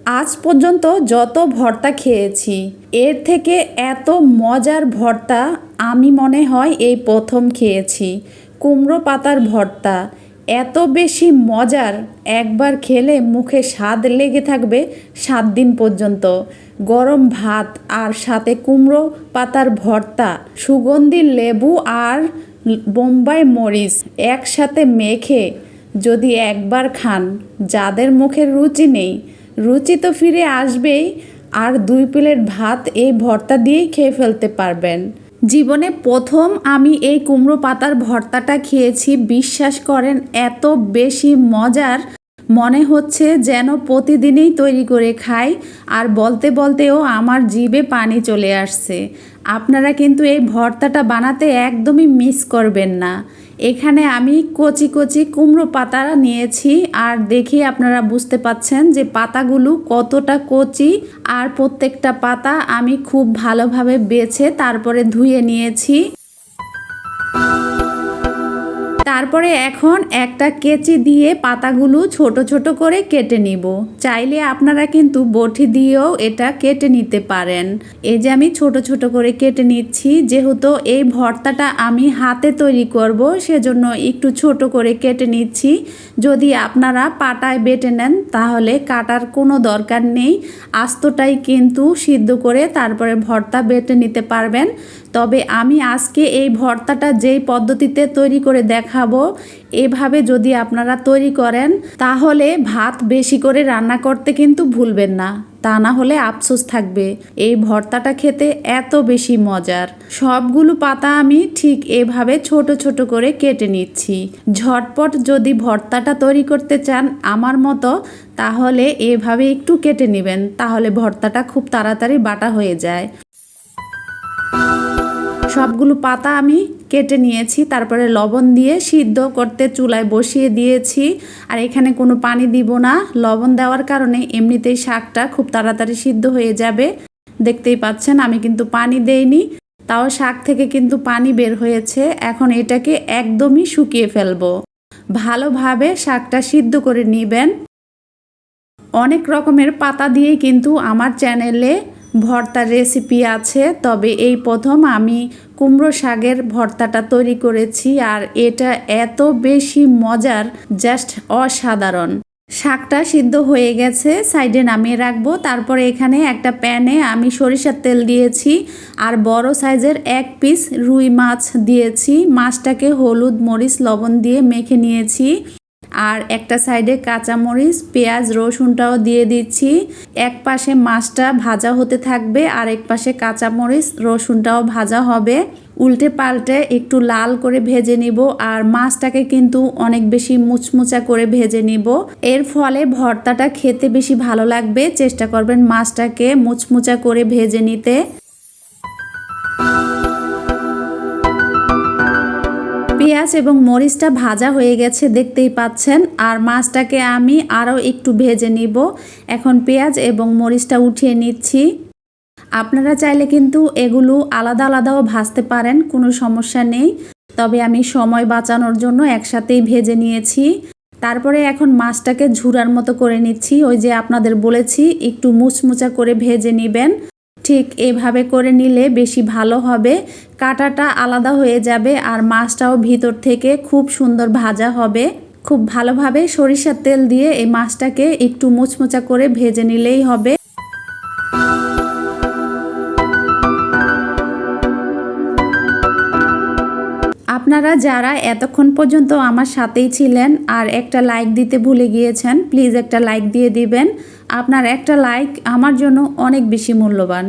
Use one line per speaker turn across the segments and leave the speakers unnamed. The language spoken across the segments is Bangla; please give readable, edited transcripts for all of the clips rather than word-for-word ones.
আজ পর্যন্ত যত ভর্তা খেয়েছি এর থেকে এত মজার ভর্তা আমি মনে হয় এই প্রথম খেয়েছি। কুমড়ো পাতার ভর্তা এত বেশি মজার, একবার খেলে মুখে স্বাদ লেগে থাকবে 7 দিন পর্যন্ত। গরম ভাত আর সাথে কুমড়ো পাতার ভর্তা, সুগন্ধি লেবু আর বোম্বাই মরিচ একসাথে মেখে যদি একবার খান, যাদের মুখের রুচি নেই রুচি তো ফিরে আসবেই। আর 2 প্লেট ভাত এই ভর্তা দিয়েই খেয়ে ফেলতে পারবেন। জীবনে প্রথম আমি এই কুমড়ো পাতার ভর্তাটা খেয়েছি, বিশ্বাস করেন এত বেশি মজার, মনে হচ্ছে যেন প্রতিদিনই তৈরি করে খাই। আর বলতে বলতেও আমার জিভে পানি চলে আসছে। আপনারা কিন্তু এই ভর্তাটা বানাতে একদমই মিস করবেন না। এখানে আমি কচি কচি কুমড়ো পাতা নিয়েছি, আর দেখে আপনারা বুঝতে পাচ্ছেন যে পাতাগুলো কতটা কচি। আর প্রত্যেকটা পাতা আমি খুব ভালোভাবে বেছে তারপরে ধুয়ে নিয়েছি। তারপরে এখন একটা কেচি দিয়ে পাতাগুলো ছোট ছোট করে কেটে নিব। চাইলে আপনারা কিন্তু বটি দিয়েও এটা কেটে নিতে পারেন। এই যে আমি ছোট ছোট করে কেটে নিচ্ছি, যেহেতু এই ভর্তাটা আমি হাতে তৈরি করব সেজন্য একটু ছোট করে কেটে নিচ্ছি। যদি আপনারা পাটায় বেটে নেন তাহলে কাটার কোনো দরকার নেই, আস্তটাই কিন্তু সিদ্ধ করে তারপরে ভর্তা বেটে নিতে পারবেন। তবে আমি আজকে এই ভর্তাটা যেই পদ্ধতিতে তৈরি করে দেখাবো, এভাবে যদি আপনারা তৈরি করেন তাহলে ভাত বেশি করে রান্না করতে কিন্তু ভুলবেন না, তা না হলে আফসোস থাকবে। এই ভর্তাটা খেতে এত বেশি মজার। সবগুলো পাতা আমি ঠিক এভাবে ছোট ছোট করে কেটে নিচ্ছি। ঝটপট যদি ভর্তাটা তৈরি করতে চান আমার মতো, তাহলে এভাবে একটু কেটে নেবেন, তাহলে ভর্তাটা খুব তাড়াতাড়ি বাটা হয়ে যায়। সবগুলো পাতা আমি কেটে নিয়েছি, তারপরে লবণ দিয়ে সিদ্ধ করতে চুলায় বসিয়ে দিয়েছি। আর এখানে কোনো পানি দিব না, লবণ দেওয়ার কারণে এমনিতেই শাকটা খুব তাড়াতাড়ি সিদ্ধ হয়ে যাবে। দেখতেই পাচ্ছেন আমি কিন্তু পানি দেইনি, তাও শাক থেকে কিন্তু পানি বের হয়েছে। এখন এটাকে একদমই শুকিয়ে ফেলবো। ভালোভাবে শাকটা সিদ্ধ করে নেবেন। অনেক রকমের পাতা দিয়ে কিন্তু আমার চ্যানেলে ভর্তার রেসিপি আছে, তবে এই প্রথম আমি কুমড়ো শাকের ভর্তাটা তৈরি করেছি। আর এটা এত বেশি মজার, জাস্ট অসাধারণ। শাকটা সিদ্ধ হয়ে গেছে, সাইডে নামিয়ে রাখবো। তারপরে এখানে একটা প্যানে আমি সরিষার তেল দিয়েছি আর বড় সাইজের 1 পিস রুই মাছ দিয়েছি। মাছটাকে হলুদ মরিচ লবণ দিয়ে মেখে নিয়েছি। আর একটা সাইডে কাঁচামরিচ পেঁয়াজ রসুনটাও দিয়ে দিচ্ছি। এক পাশে মাছটা ভাজা হতে থাকবে আর এক পাশে কাঁচামরিচ রসুনটাও ভাজা হবে। উল্টে পাল্টে একটু লাল করে ভেজে নিব। আর মাছটাকে কিন্তু অনেক বেশি মুচমুচা করে ভেজে নিব, এর ফলে ভর্তাটা খেতে বেশি ভালো লাগবে। চেষ্টা করবেন মাছটাকে মুচমুচা করে ভেজে নিতে। পেঁয়াজ এবং মরিচটা ভাজা হয়ে গেছে দেখতেই পাচ্ছেন। আর মাছটাকে আমি আরও একটু ভেজে নিব। এখন পেঁয়াজ এবং মরিচটা উঠিয়ে নিচ্ছি। আপনারা চাইলে কিন্তু এগুলো আলাদা আলাদাও ভাজতে পারেন, কোনো সমস্যা নেই। তবে আমি সময় বাঁচানোর জন্য একসাথেই ভেজে নিয়েছি। তারপরে এখন মাছটাকে ঝুরার মতো করে নিচ্ছি। ওই যে আপনাদের বলেছি একটু মুচমুচা করে ভেজে নেবেন, ঠিক এভাবে করে নিলে বেশি ভালো হবে। কাঁটাটা আলাদা হয়ে যাবে আর মাছটাও ভিতর থেকে খুব সুন্দর ভাজা হবে। খুব ভালোভাবে সরিষার তেল দিয়ে এই মাছটাকে একটু মুচমুচা করে ভেজে নিলেই হবে। আপনারা যারা এতক্ষণ পর্যন্ত আমার সাথেই ছিলেন আর একটা লাইক দিতে ভুলে গিয়েছেন, প্লিজ একটা লাইক দিয়ে দিবেন। আপনার একটা লাইক আমার জন্য অনেক বেশি মূল্যবান,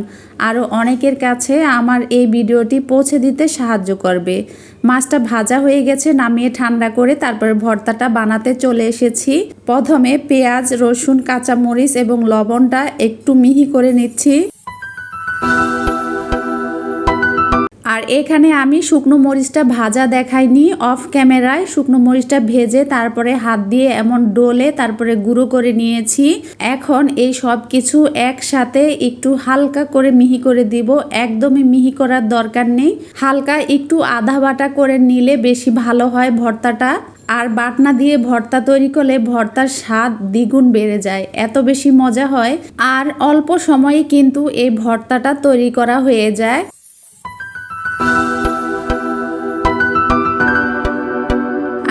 আরও অনেকের কাছে আমার এই ভিডিওটি পৌঁছে দিতে সাহায্য করবে। মাছটা ভাজা হয়ে গেছে, নামিয়ে ঠান্ডা করে তারপরে ভর্তাটা বানাতে চলে এসেছি। প্রথমে পেঁয়াজ রসুন কাঁচামরিচ এবং লবণটা একটু মিহি করে নিচ্ছি। আর এখানে আমি শুকনো মরিচটা ভাজা দেখাইনি, অফ ক্যামেরায় শুকনো মরিচটা ভেজে তারপরে হাত দিয়ে এমন ডলে তারপরে গুঁড়ো করে নিয়েছি। এখন এই সব কিছু একসাথে একটু হালকা করে মিহি করে দিব। একদমই মিহি করার দরকার নেই, হালকা একটু আধা বাটা করে নিলে বেশি ভালো হয় ভর্তাটা। আর বাটনা দিয়ে ভর্তা তৈরি করলে ভর্তার স্বাদ দ্বিগুণ বেড়ে যায়, এত বেশি মজা হয়। আর অল্প সময়ে কিন্তু এই ভর্তাটা তৈরি করা হয়ে যায়।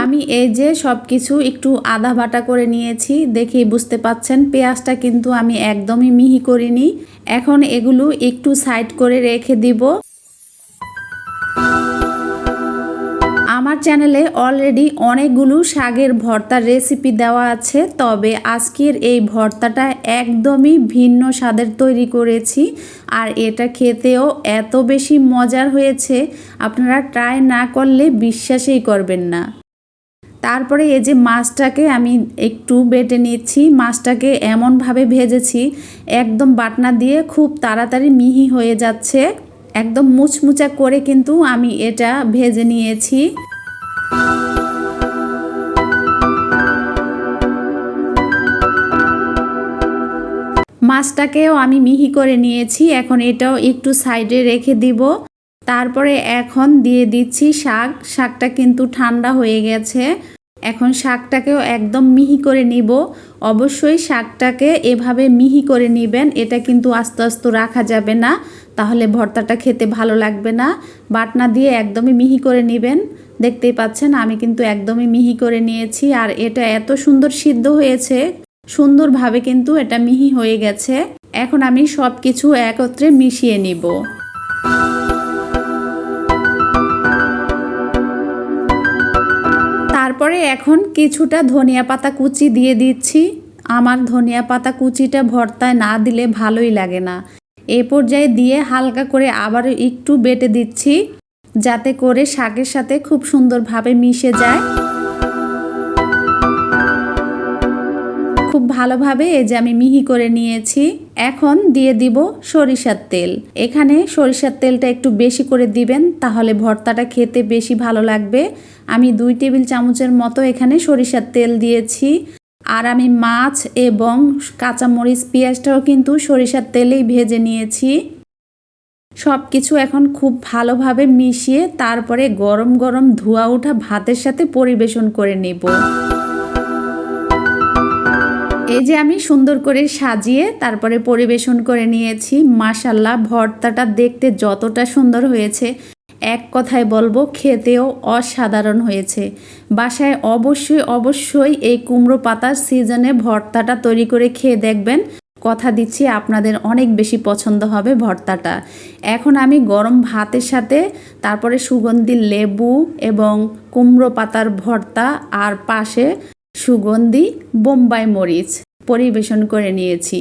আমি এই যে সব কিছু একটু আদা বাটা করে নিয়েছি, দেখেই বুঝতে পাচ্ছেন পেঁয়াজটা কিন্তু আমি একদমই মিহি করিনি। এখন এগুলো একটু সাইড করে রেখে দিব। আমার চ্যানেলে অলরেডি অনেকগুলো শাকের ভর্তার রেসিপি দেওয়া আছে, তবে আজকের এই ভর্তাটা একদমই ভিন্ন স্বাদের তৈরি করেছি। আর এটা খেতেও এত বেশি মজার হয়েছে, আপনারা ট্রাই না করলে বিশ্বাসই করবেন না। তারপরে এই যে মাছটাকে আমি একটু বেটে নিচ্ছি। মাছটাকে এমনভাবে ভেজেছি একদম বাটনা দিয়ে খুব তাড়াতাড়ি মিহি হয়ে যাচ্ছে, একদম মুচমুচা করে কিন্তু আমি এটা ভেজে নিয়েছি। মাছটাকেও আমি মিহি করে নিয়েছি, এখন এটাও একটু সাইডে রেখে দিব। তারপরে এখন দিয়ে দিচ্ছি শাক। শাকটা কিন্তু ঠান্ডা হয়ে গেছে, এখন শাকটাকেও একদম মিহি করে নিব। অবশ্যই শাকটাকে এভাবে মিহি করে নেবেন, এটা কিন্তু আস্তে আস্তে রাখা যাবে না, তাহলে ভর্তাটা খেতে ভালো লাগবে না। বাটনা দিয়ে একদমই মিহি করে নেবেন। দেখতেই পাচ্ছেন আমি কিন্তু একদমই মিহি করে নিয়েছি। আর এটা এত সুন্দর সিদ্ধ হয়েছে, সুন্দরভাবে কিন্তু এটা মিহি হয়ে গেছে। এখন আমি সব কিছু একত্রে মিশিয়ে নিব। তারপরে এখন কিছুটা ধনিয়া পাতা কুচি দিয়ে দিচ্ছি। আমার ধনিয়া পাতা কুচিটা ভর্তায় না দিলে ভালোই লাগে না। এই পর্যায়ে দিয়ে হালকা করে আবারও একটু বেটে দিচ্ছি, যাতে করে শাকের সাথে খুব সুন্দরভাবে মিশে যায়। খুব ভালোভাবে এই যে আমি মিহি করে নিয়েছি। এখন দিয়ে দিব সরিষার তেল। এখানে সরিষার তেলটা একটু বেশি করে দিবেন, তাহলে ভর্তাটা খেতে বেশি ভালো লাগবে। আমি 2 টেবিল চামচের মতো এখানে সরিষার তেল দিয়েছি। আর আমি মাছ এবং কাঁচামরিচ পেঁয়াজটাও কিন্তু সরিষার তেলেই ভেজে নিয়েছি। সব কিছু এখন খুব ভালোভাবে মিশিয়ে তারপরে গরম গরম ধোয়া ওঠা ভাতের সাথে পরিবেশন করে নেব। এই যে আমি সুন্দর করে সাজিয়ে তারপরে পরিবেশন করে নিয়েছি। মাশাআল্লাহ, ভর্তাটা দেখতে যতটা সুন্দর হয়েছে, এক কথায় বলবো খেতেও অসাধারণ হয়েছে। বাসায় অবশ্যই এই কুমড়ো পাতার সিজনে ভর্তাটা তৈরি করে খেয়ে দেখবেন। কথা দিচ্ছি আপনাদের অনেক বেশি পছন্দ হবে ভর্তাটা। এখন আমি গরম ভাতের সাথে তারপরে সুগন্ধি লেবু এবং কুমড়ো পাতার ভর্তা আর পাশে সুগন্ধি বোম্বাই মরিচ পরিবেশন করে নিয়েছি।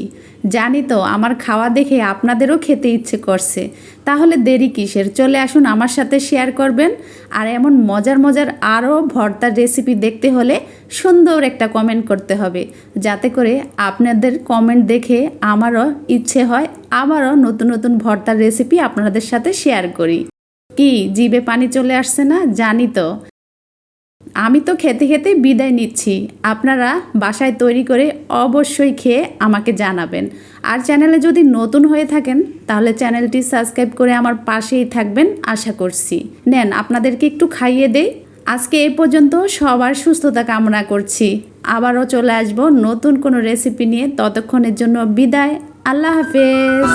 জানি তো আমার খাওয়া দেখে আপনাদেরও খেতে ইচ্ছে করছে, তাহলে দেরি কিসের, চলে আসুন আমার সাথে শেয়ার করবেন। আর এমন মজার মজার আরও ভর্তার রেসিপি দেখতে হলে সুন্দর একটা কমেন্ট করতে হবে, যাতে করে আপনাদের কমেন্ট দেখে আমারও ইচ্ছে হয় আবারও নতুন নতুন ভর্তার রেসিপি আপনাদের সাথে শেয়ার করি। কি জিভে পানি চলে আসছে না? জানি তো। আমি তো খেতে খেতে বিদায় নিচ্ছি। আপনারা বাসায় তৈরি করে অবশ্যই খেয়ে আমাকে জানাবেন। আর চ্যানেলে যদি নতুন হয়ে থাকেন তাহলে চ্যানেলটি সাবস্ক্রাইব করে আমার পাশেই থাকবেন আশা করছি। নেন আপনাদেরকে একটু খাইয়ে দেই। আজকে এই পর্যন্ত, সবার সুস্থতা কামনা করছি। আবারও চলে আসবো নতুন কোনো রেসিপি নিয়ে, ততক্ষণের জন্য বিদায়। আল্লাহ হাফেজ।